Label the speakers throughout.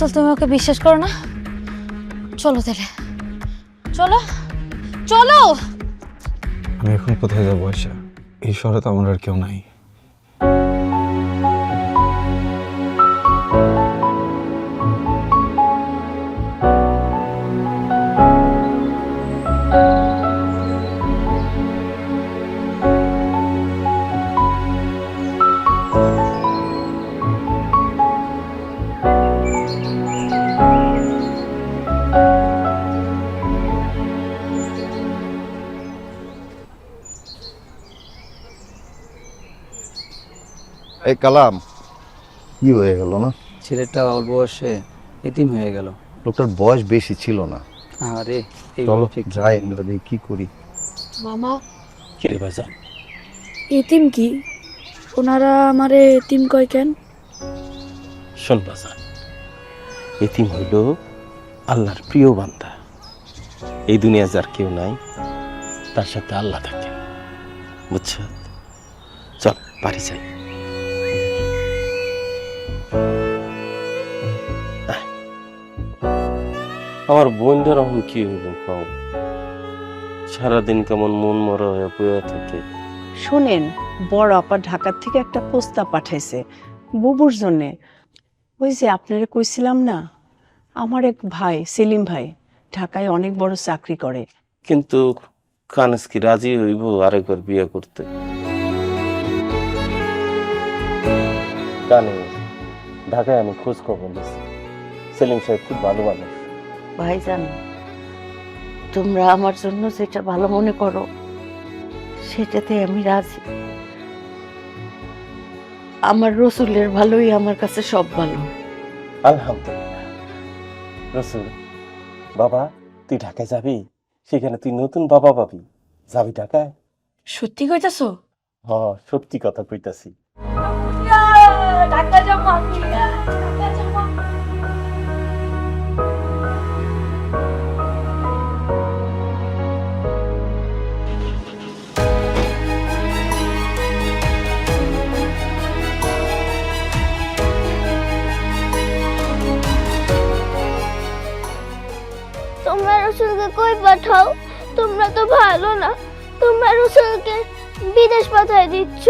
Speaker 1: রসুল তুমি ওকে বিশ্বাস করো না? চলো তাহলে, চলো চলো।
Speaker 2: আমি এখন কোথায় যাবো আয়শা? এই শহরে তো আমার আর কেউ নাই।
Speaker 3: এই কালাম কি হয়ে গেল না?
Speaker 4: ছেলেটা অল্প বয়সে এতিম হয়ে গেল।
Speaker 3: লোকটার বয়স বেশি ছিল না।
Speaker 4: আরে
Speaker 3: চলো যাই আমরা দেখি কি করি।
Speaker 5: মামা,
Speaker 4: কি রে ভাইজান?
Speaker 5: এতিম কি? ওনারা আমারে এতিম কয় কেন?
Speaker 6: শোন বাজান, এতিম হইল আল্লাহর প্রিয় বান্দা। এই দুনিয়া যার কেউ নাই, তার সাথে আল্লাহ থাকে, বুঝছ? চল বাড়ি যাই। আমার বোনটার এখন কি হইল পাও? সারাদিন কেমন মন মরা হয়ে পড়ে থাকে।
Speaker 7: শোনেন, বড় আপা ঢাকার থেকে একটা প্রস্তাব পাঠাইছে বুবুর জন্যে। ওই যে আপনারা কইছিলাম না, আমার এক ভাই সেলিম ভাই ঢাকায় অনেক বড় চাকরি করে।
Speaker 6: কিন্তু কানেস কি রাজি হইব আরেকবার বিয়ে করতে? কানে ঢাকায় আমি খোঁজ খবর নিয়েছি, সেলিম সাহেব খুব ভালো মানুষ।
Speaker 8: ভাইজান, তোমরা আমার জন্য যেটা ভালো মনে করো সেটাতে আমি রাজি। আমার রসুলের ভালোই আমার কাছে সব ভালো।
Speaker 6: আলহামদুলিল্লাহ। রসুল বাবা, তুই ঢাকায় যাবি, সেখানে তুই নতুন বাবা পাবি। যাবি ঢাকায়?
Speaker 5: সত্যি কইতাছো?
Speaker 6: হ, সত্যি কথা কইতাছি।
Speaker 5: ঢাকা যাবো আমি, ঢাকা যাবো।
Speaker 9: তোমরা রসুলকে কই পাঠাও? তোমরা তো ভালো না, তোমরা রসুলকে বিদেশ পাঠাই দিচ্ছ।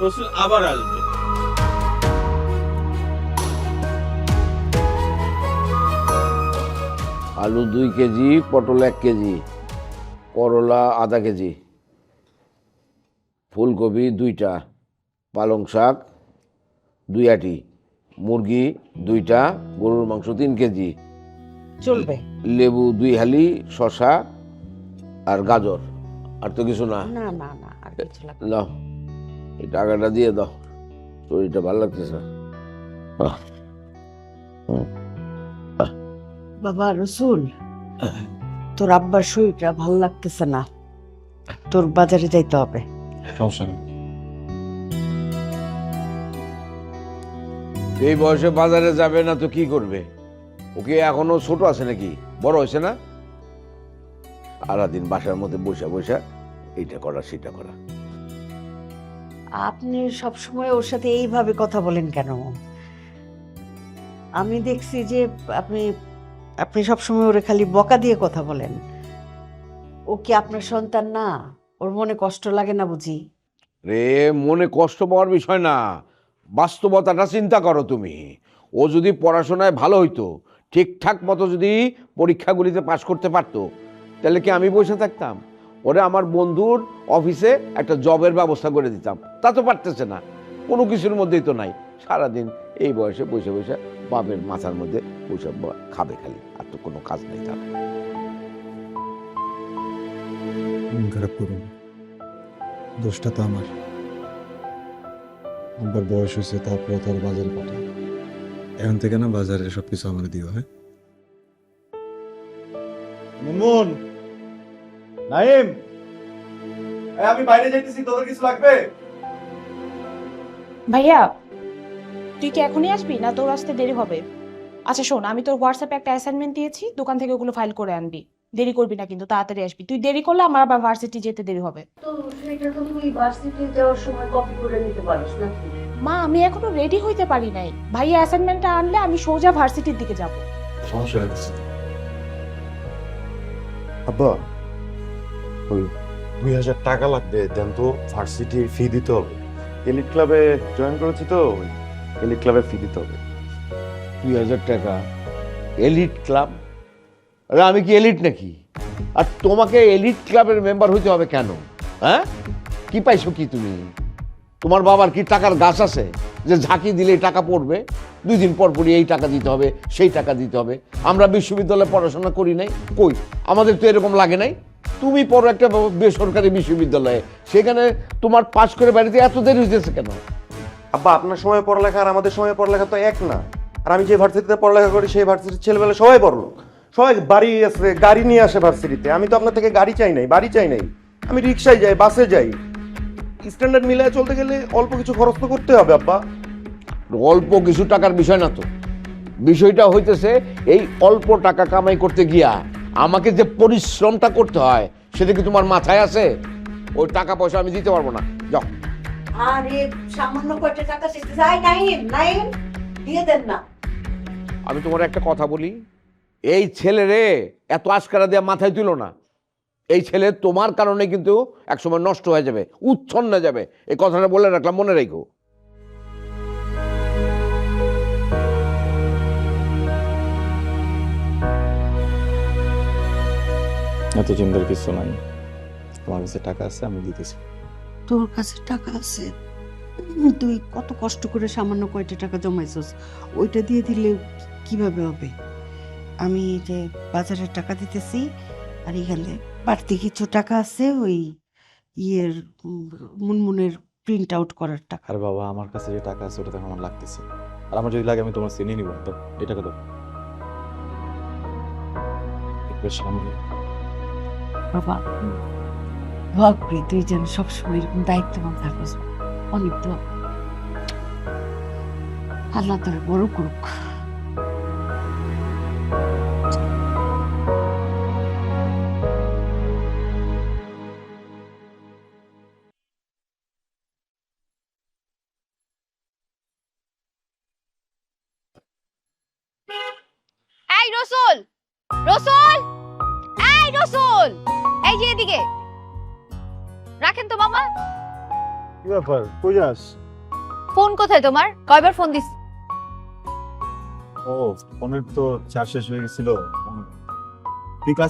Speaker 6: রসুল আবার আসবে।
Speaker 10: আলু 2 কেজি, পটল 1 কেজি, করলা আধা কেজি, ফুলকপি 2টা, পালং শাক 2 আটি, মুরগি 2টা, গরুর মাংস 3 কেজি,
Speaker 7: চলবে?
Speaker 10: লেবু 2 হালি, শসা আর গাজর। আর তো কিছু না?
Speaker 7: না না না, আর কিছু লাগবে
Speaker 10: নাও, এই টাকাটা দিয়ে দাও, শরীরটা ভালো লাগতেছে না।
Speaker 7: বাবা রসুল, তোর আব্বার শরীরটা ভালো লাগতেছে না, তোর বাজারে যাইতে হবে।
Speaker 2: সমস্যা নেই।
Speaker 10: এই বয়সে বাজারে যাবে না তো কি করবে? ওকে এখনো ছোট আছে নাকি? বড় হয়েছে না? সারাদিন বাসার মধ্যে বসে বসে এইটা করা সেটা করা।
Speaker 7: আপনি সবসময় ওর সাথে এইভাবে কথা বলেন কেন? আমি দেখছি যে আপনি আপনি সবসময় ওরে খালি বকা দিয়ে কথা বলেন। ও কি আপনার সন্তান না? ওর মনে কষ্ট লাগে না বুঝি?
Speaker 10: রে, মনে কষ্ট পাওয়ার বিষয় না, বাস্তবতাটা চিন্তা করো তুমি। ও যদি পড়াশোনায় ভালো হইতো, ঠিকঠাক মতো যদি পরীক্ষাগুলিতে পাশ করতে পারতো, তাহলে কি আমি বসে থাকতাম? ওরে আমার বন্ধুর অফিসে একটা জবের ব্যবস্থা করে দিতাম। তা তো পারতেছে না, কোনো কিছুর মধ্যেই তো নাই। সারাদিন এই বয়সে বসে বসে বাপের মাথার মধ্যে বসে খাবে খালি, আর তো কোনো কাজ নেই তার।
Speaker 2: মন খারাপ করুন, দোষটা তো আমার। একবার বয়স হয়েছে, তারপরে তার বাজারে পাঠাই। এখন থেকে না বাজারে সবকিছু আমার দিও। হ্যাঁ
Speaker 3: মুনমুন, নাইম, আমি বাইরে যাইতেছি, তোদের কিছু লাগবে?
Speaker 5: ভাইয়া, তুই কি এখনই আসবি না তোর আসতে দেরি হবে? আচ্ছা শোন, আমি তোর হোয়াটসঅ্যাপে একটা অ্যাসাইনমেন্ট দিয়েছি, দোকান থেকে ওগুলো ফাইল করে আনবি।
Speaker 11: দেরি করবি না কিন্তু, তাড়াতাড়ি আসবি। তুই দেরি করলে আমার আবার ভার্সিটি যেতে দেরি হবে।
Speaker 8: তো সেটা তো তুই ভার্সিটি যাওয়ার সময় কপি করে নিতে পারিস নাকি?
Speaker 11: মা, আমি এখনো রেডি হইতে পারি নাই। ভাইয়া অ্যাসাইনমেন্টটা আনলে আমি সোজা ভার্সিটির দিকে যাব।
Speaker 2: সমস্যা হচ্ছে
Speaker 12: আব্বা, ওই 2000 টাকা লাগবে, দেন তো ভার্সিটির ফি দিতে হবে। এলিট ক্লাবে জয়েন করেছি তো, এলিট ক্লাবে ফি দিতে হবে।
Speaker 10: 2000 টাকা? Elite club? আরে আমি কি এলিট নাকি? আর তোমাকে এলিট ক্লাবের মেম্বার হইতে হবে কেন? হ্যাঁ, কি পাইছো কি তুমি? তোমার বাবার কি টাকার গাছ আছে যে ঝাঁকি দিলে টাকা পড়বে? 2 দিন পর পরই এই টাকা দিতে হবে, সেই টাকা দিতে হবে। আমরা বিশ্ববিদ্যালয়ে পড়াশোনা করি নাই, কই আমাদের তো এরকম লাগে নাই। তুমি পড়ো একটা বেসরকারি বিশ্ববিদ্যালয়ে, সেখানে তোমার পাশ করে বাড়িতে এত দেরি হইতেছে কেন?
Speaker 12: আব্বা, আপনার সময় পড়ালেখা আর আমাদের সময় পড়ালেখা তো এক না। আর আমি যে ভার্সিটিতে পড়ালেখা করি সেই ভার্সিটির ছেলেবেলা সবাই পড়লো, সবাই বাড়ি আসে, গাড়ি নিয়ে আসে ভার্সিটিতে। আমি তো আপনার থেকে গাড়ি চাই নাই, বাড়ি চাই নাই। আমি রিক্সায় যাই, বাসে যাই। স্ট্যান্ডার্ড মিলায় চলতে গেলে অল্প কিছু খরচ তো করতে হবে আব্বা।
Speaker 10: অল্প কিছু টাকার বিষয় না তো, বিষয়টা হইতেছে এই অল্প টাকা কামাই করতে গিয়া আমাকে যে পরিশ্রমটা করতে হয় সেটা কি তোমার মাথায় আছে? ওই টাকা পয়সা আমি দিতে পারবো না, যাও।
Speaker 8: আরে সামান্য কয়টা টাকা দিতে যাই নাই, নাই দিয়ে দেন না।
Speaker 10: আমি তোমার একটা কথা বলি, এই ছেলেরে এত আশকারা দেওয়া মাথায় তুলো না। এই ছেলে তোমার কারণে কিন্তু একসময় নষ্ট হয়ে যাবে, উচ্ছন্ন যাবে। এই কথাটা বলে রাখলাম, মনে রেখো।
Speaker 2: এত চিন্তার কিছু নাই, আমার কাছে টাকা আছে, আমি দিতেছি।
Speaker 8: তোর কাছে টাকা আছে? তুই কত কষ্ট করে সামান্য কয়টা টাকা জমাইছস, ওইটা দিয়ে দিলে কিভাবে হবে? আমি যে বাজারের টাকা দিতেছি, আর এখানে বাড়তি কিছু টাকা আছে ওই ইয়ের মুনমুনের প্রিন্ট আউট করার টাকা।
Speaker 2: আর বাবা, আমার কাছে যে টাকা আছে ওটা তো আমার লাগতেছে। আর আমার যদি লাগে আমি তোমার চিনি নিব, তো এই টাকা দাও। সামনে
Speaker 8: বাবা, দোয়া করি তুই যেন সবসময় এরকম দায়িত্ববান থাকস। অনেক দোয়া, আল্লাহ তোর বড় করুক।
Speaker 1: এই রসুল, রসুল, এই রসুল, এই যে এদিকে রাখেন তো মামা।
Speaker 12: কি ব্যাপার, কই যাস?
Speaker 1: ফোন কোথায় তোমার? কয়বার ফোন দিস?
Speaker 12: ও, ফোনের তো চার্জ শেষ হয়ে গেছিল। তুই ক্লাসে